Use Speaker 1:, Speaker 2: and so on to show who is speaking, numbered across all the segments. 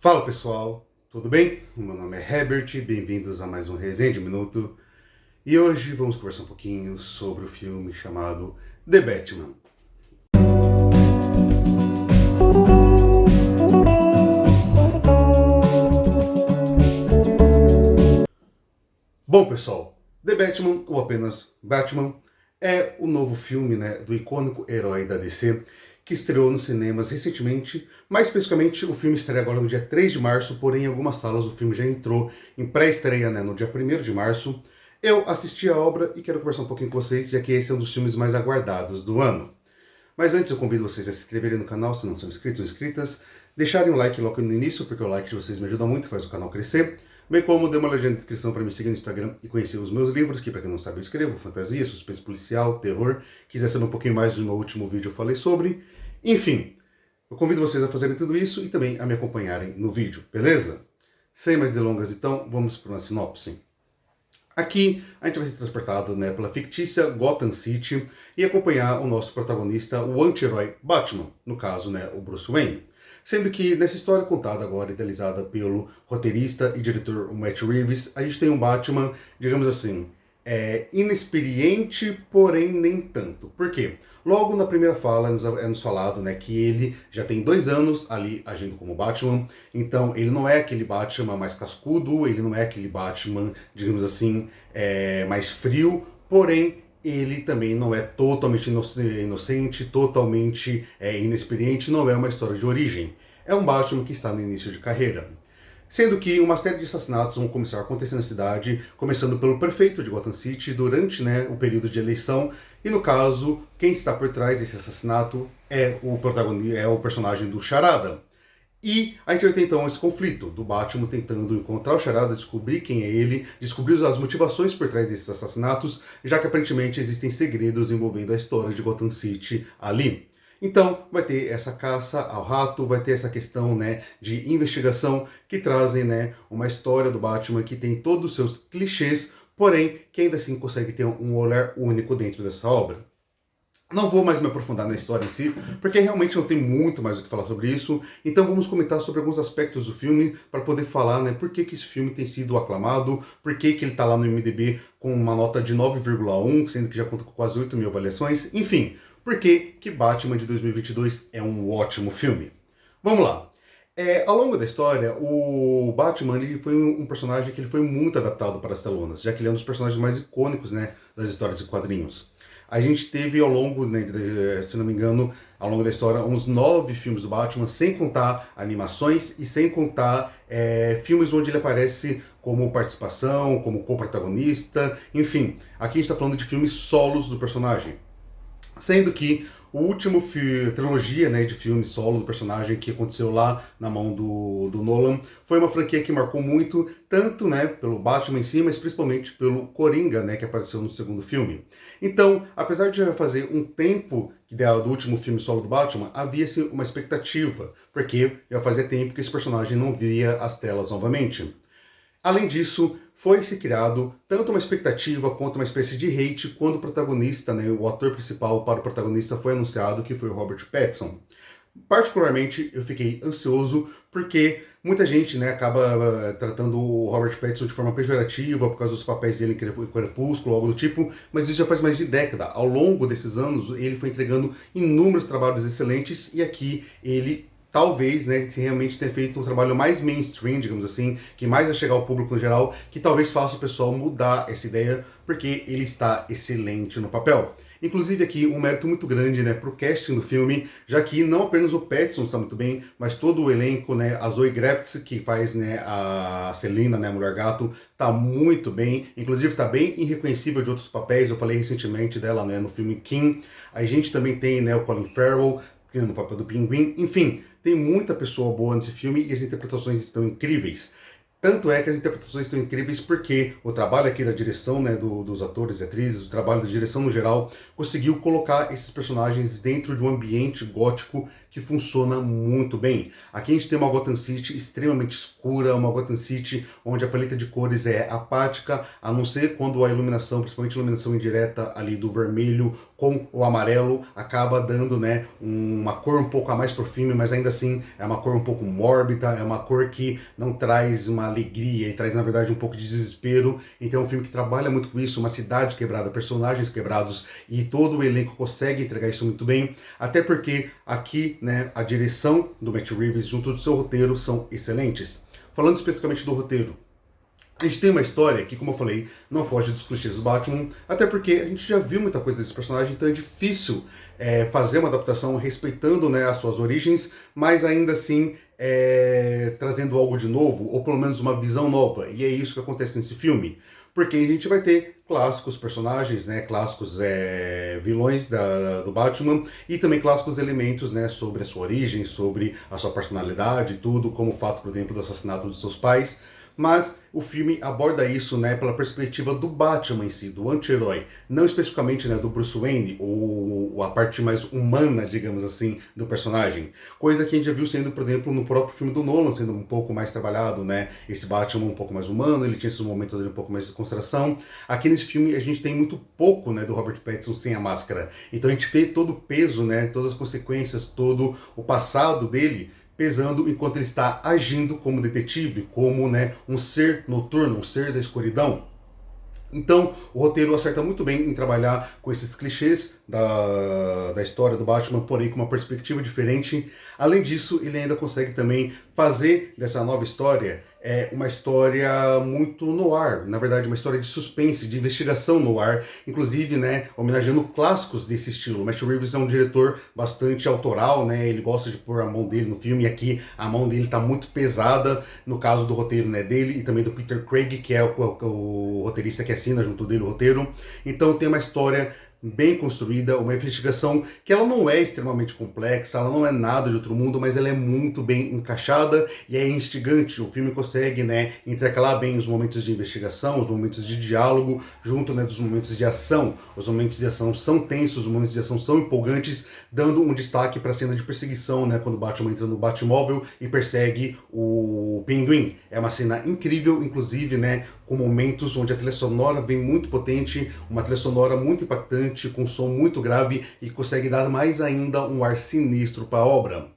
Speaker 1: Fala pessoal, tudo bem? O meu nome é Herbert, bem-vindos a mais um Resenha de Minuto. E hoje vamos conversar um pouquinho sobre o filme chamado The Batman. Bom pessoal, The Batman, ou apenas Batman, é o novo filme do icônico herói da DC, que estreou nos cinemas recentemente. Mais especificamente, o filme estreia agora no dia 3 de março, porém em algumas salas o filme já entrou em pré-estreia no dia 1º de março. Eu assisti a obra e quero conversar um pouquinho com vocês, já que esse é um dos filmes mais aguardados do ano. Mas antes eu convido vocês a se inscreverem no canal, se não são inscritos ou inscritas, deixarem um like logo no início, porque o like de vocês me ajuda muito, faz o canal crescer, bem como dê uma olhadinha na descrição para me seguir no Instagram e conhecer os meus livros, que para quem não sabe eu escrevo fantasia, suspense policial, terror. Quiser saber um pouquinho mais do meu último vídeo eu falei sobre. Enfim, eu convido vocês a fazerem tudo isso e também a me acompanharem no vídeo, beleza? Sem mais delongas então, vamos para uma sinopse. Aqui a gente vai ser transportado pela fictícia Gotham City e acompanhar o nosso protagonista, o anti-herói Batman, no caso o Bruce Wayne. Sendo que nessa história contada agora, idealizada pelo roteirista e diretor Matt Reeves, a gente tem um Batman, digamos assim, inexperiente, porém nem tanto. Por quê? Logo na primeira fala é nos falado que ele já tem 2 anos ali agindo como Batman, então ele não é aquele Batman mais cascudo, ele não é aquele Batman, digamos assim, mais frio, porém ele também não é totalmente inocente, totalmente inexperiente, não é uma história de origem. É um Batman que está no início de carreira. Sendo que uma série de assassinatos vão começar a acontecer na cidade, começando pelo prefeito de Gotham City durante o período de eleição. E no caso, quem está por trás desse assassinato é o personagem do Charada. E a gente vai ter então esse conflito do Batman tentando encontrar o Charada, descobrir quem é ele, descobrir as motivações por trás desses assassinatos, já que aparentemente existem segredos envolvendo a história de Gotham City ali. Então vai ter essa caça ao rato, vai ter essa questão de investigação que trazem uma história do Batman que tem todos os seus clichês, porém que ainda assim consegue ter um olhar único dentro dessa obra. Não vou mais me aprofundar na história em si, porque realmente não tem muito mais o que falar sobre isso, então vamos comentar sobre alguns aspectos do filme para poder falar por que esse filme tem sido aclamado, por que ele está lá no IMDb com uma nota de 9,1, sendo que já conta com quase 8 mil avaliações, enfim, por que Batman de 2022 é um ótimo filme. Vamos lá. Ao longo da história, o Batman ele foi um personagem que ele foi muito adaptado para as telonas, já que ele é um dos personagens mais icônicos das histórias de quadrinhos. A gente teve ao longo, se não me engano, ao longo da história, uns 9 filmes do Batman, sem contar animações e sem contar filmes onde ele aparece como participação, como co-protagonista, enfim. Aqui a gente está falando de filmes solos do personagem. Sendo que o último trilogia de filmes solo do personagem que aconteceu lá na mão do Nolan foi uma franquia que marcou muito, tanto pelo Batman em si, mas principalmente pelo Coringa, que apareceu no segundo filme. Então, apesar de já fazer um tempo do último filme solo do Batman, havia-se uma expectativa, porque já fazia tempo que esse personagem não via as telas novamente. Além disso, foi-se criado tanto uma expectativa quanto uma espécie de hate quando o protagonista, o ator principal para o protagonista foi anunciado, que foi o Robert Pattinson. Particularmente, eu fiquei ansioso porque muita gente acaba tratando o Robert Pattinson de forma pejorativa por causa dos papéis dele em Crepúsculo, algo do tipo, mas isso já faz mais de década. Ao longo desses anos, ele foi entregando inúmeros trabalhos excelentes e aqui ele talvez, realmente tenha feito um trabalho mais mainstream, digamos assim, que mais vai chegar ao público no geral, que talvez faça o pessoal mudar essa ideia, porque ele está excelente no papel. Inclusive aqui um mérito muito grande para o casting do filme, já que não apenas o Pattinson está muito bem, mas todo o elenco, a Zoe Kravitz, que faz a Selina, a Mulher Gato, está muito bem, inclusive está bem irreconhecível de outros papéis, eu falei recentemente dela no filme King. A gente também tem o Colin Farrell, no papel do Pinguim, enfim, tem muita pessoa boa nesse filme e as interpretações estão incríveis. Tanto é que as interpretações estão incríveis porque o trabalho aqui da direção, dos atores e atrizes, o trabalho da direção no geral, conseguiu colocar esses personagens dentro de um ambiente gótico que funciona muito bem. Aqui a gente tem uma Gotham City extremamente escura, uma Gotham City onde a paleta de cores é apática, a não ser quando a iluminação, principalmente a iluminação indireta ali do vermelho com o amarelo, acaba dando, né, uma cor um pouco a mais pro filme, mas ainda assim é uma cor um pouco mórbida, é uma cor que não traz uma alegria, e traz na verdade um pouco de desespero. Então é um filme que trabalha muito com isso, uma cidade quebrada, personagens quebrados, e todo o elenco consegue entregar isso muito bem, até porque aqui, né, a direção do Matt Reeves junto do seu roteiro são excelentes. Falando especificamente do roteiro, a gente tem uma história que, como eu falei, não foge dos clichês do Batman, até porque a gente já viu muita coisa desse personagem, então é difícil fazer uma adaptação respeitando, né, as suas origens, mas ainda assim trazendo algo de novo, ou pelo menos uma visão nova, e é isso que acontece nesse filme. Porque a gente vai ter clássicos personagens, né, clássicos vilões do Batman, e também clássicos elementos, né, sobre a sua origem, sobre a sua personalidade, tudo, como o fato, por exemplo, do assassinato dos seus pais. Mas o filme aborda isso, né, pela perspectiva do Batman em si, do anti-herói, não especificamente, né, do Bruce Wayne, ou a parte mais humana, digamos assim, do personagem. Coisa que a gente já viu sendo, por exemplo, no próprio filme do Nolan, sendo um pouco mais trabalhado, né, esse Batman um pouco mais humano, ele tinha esses momentos dele um pouco mais de consideração. Aqui nesse filme a gente tem muito pouco, né, do Robert Pattinson sem a máscara. Então a gente vê todo o peso, né, todas as consequências, todo o passado dele, pesando enquanto ele está agindo como detetive, como, né, um ser noturno, um ser da escuridão. Então, o roteiro acerta muito bem em trabalhar com esses clichês da história do Batman, porém com uma perspectiva diferente. Além disso, ele ainda consegue também fazer dessa nova história uma história muito noir, na verdade uma história de suspense, de investigação noir, inclusive, né, homenageando clássicos desse estilo. O Matt Reeves é um diretor bastante autoral, né, ele gosta de pôr a mão dele no filme, e aqui a mão dele está muito pesada, no caso do roteiro, né, dele, e também do Peter Craig, que é o roteirista que assina junto dele o roteiro. Então tem uma história bem construída, uma investigação que ela não é extremamente complexa, ela não é nada de outro mundo, mas ela é muito bem encaixada e é instigante. O filme consegue, né, intercalar bem os momentos de investigação, os momentos de diálogo, junto, né, dos momentos de ação. Os momentos de ação são tensos, os momentos de ação são empolgantes, dando um destaque para a cena de perseguição, né, quando o Batman entra no Batmóvel e persegue o Pinguim. É uma cena incrível, inclusive, né, com momentos onde a trilha sonora vem muito potente, uma trilha sonora muito impactante, com um som muito grave e consegue dar mais ainda um ar sinistro para a obra.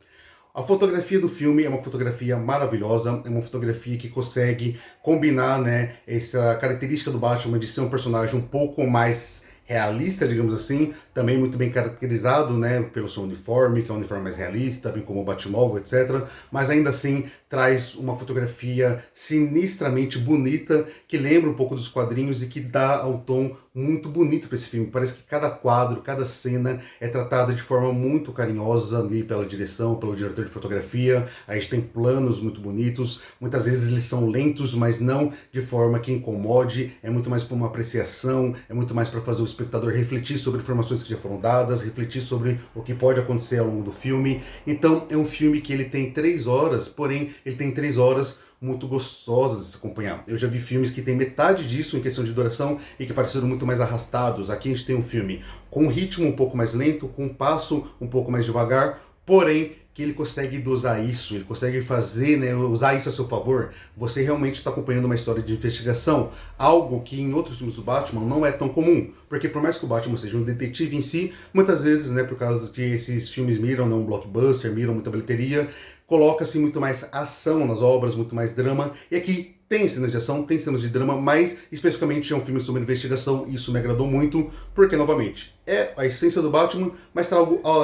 Speaker 1: A fotografia do filme é uma fotografia maravilhosa, é uma fotografia que consegue combinar, né, essa característica do Batman de ser um personagem um pouco mais realista, digamos assim, também muito bem caracterizado, né, pelo seu uniforme, que é um uniforme mais realista, bem como o Batmóvel, etc. Mas ainda assim traz uma fotografia sinistramente bonita, que lembra um pouco dos quadrinhos e que dá um tom muito bonito para esse filme. Parece que cada quadro, cada cena é tratada de forma muito carinhosa ali pela direção, pelo diretor de fotografia. A gente tem planos muito bonitos, muitas vezes eles são lentos, mas não de forma que incomode, é muito mais para uma apreciação, é muito mais para fazer o espectador refletir sobre informações que já foram dadas, refletir sobre o que pode acontecer ao longo do filme. Então é um filme que ele tem 3 horas, porém ele tem 3 horas muito gostosas de se acompanhar. Eu já vi filmes que tem metade disso em questão de duração e que pareceram muito mais arrastados. Aqui a gente tem um filme com um ritmo um pouco mais lento, com um passo um pouco mais devagar, porém que ele consegue dosar isso, ele consegue fazer, né, usar isso a seu favor. Você realmente está acompanhando uma história de investigação, algo que em outros filmes do Batman não é tão comum, porque por mais que o Batman seja um detetive em si, muitas vezes, né, por causa que esses filmes miram, né, um blockbuster, miram muita bilheteria, coloca-se muito mais ação nas obras, muito mais drama, e aqui tem cenas de ação, tem cenas de drama, mas especificamente é um filme sobre investigação, e isso me agradou muito, porque, novamente, é a essência do Batman, mas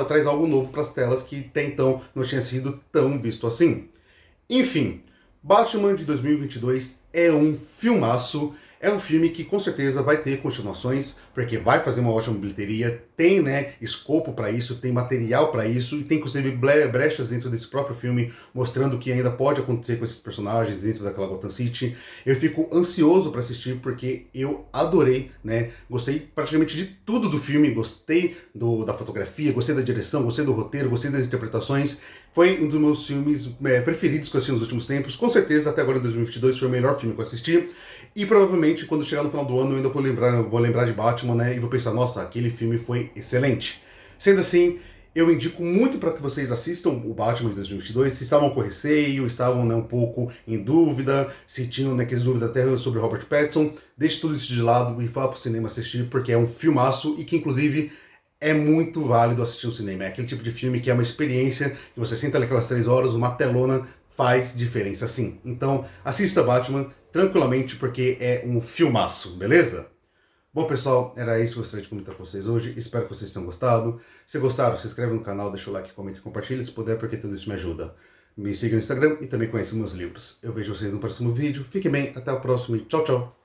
Speaker 1: traz algo novo para as telas que até então não tinha sido tão visto assim. Enfim, Batman de 2022 é um filmaço. É um filme que com certeza vai ter continuações, porque vai fazer uma ótima bilheteria, tem, né, escopo para isso, tem material para isso, e tem inclusive brechas dentro desse próprio filme, mostrando o que ainda pode acontecer com esses personagens dentro daquela Gotham City. Eu fico ansioso para assistir, porque eu adorei, né, gostei praticamente de tudo do filme, gostei da fotografia, gostei da direção, gostei do roteiro, gostei das interpretações. Foi um dos meus filmes preferidos que eu assisti nos últimos tempos, com certeza até agora em 2022 foi o melhor filme que eu assisti, e provavelmente quando chegar no final do ano eu ainda vou lembrar de Batman, né, e vou pensar, nossa, aquele filme foi excelente. Sendo assim, Eu indico muito para que vocês assistam o Batman de 2022, se estavam com receio, estavam, né, um pouco em dúvida, se tinham, né, aquelas dúvidas até sobre Robert Pattinson, deixe tudo isso de lado e vá para o cinema assistir, porque é um filmaço e que, inclusive, é muito válido assistir no cinema. É aquele tipo de filme que é uma experiência, que você senta ali aquelas 3 horas, uma telona faz diferença sim. Então, assista Batman tranquilamente, porque é um filmaço, beleza? Bom, pessoal, era isso que eu gostaria de comentar com vocês hoje. Espero que vocês tenham gostado. Se gostaram, se inscreve no canal, deixa o like, comenta e compartilha se puder, porque tudo isso me ajuda. Me siga no Instagram e também conheça meus livros. Eu vejo vocês no próximo vídeo. Fiquem bem, até o próximo e tchau, tchau!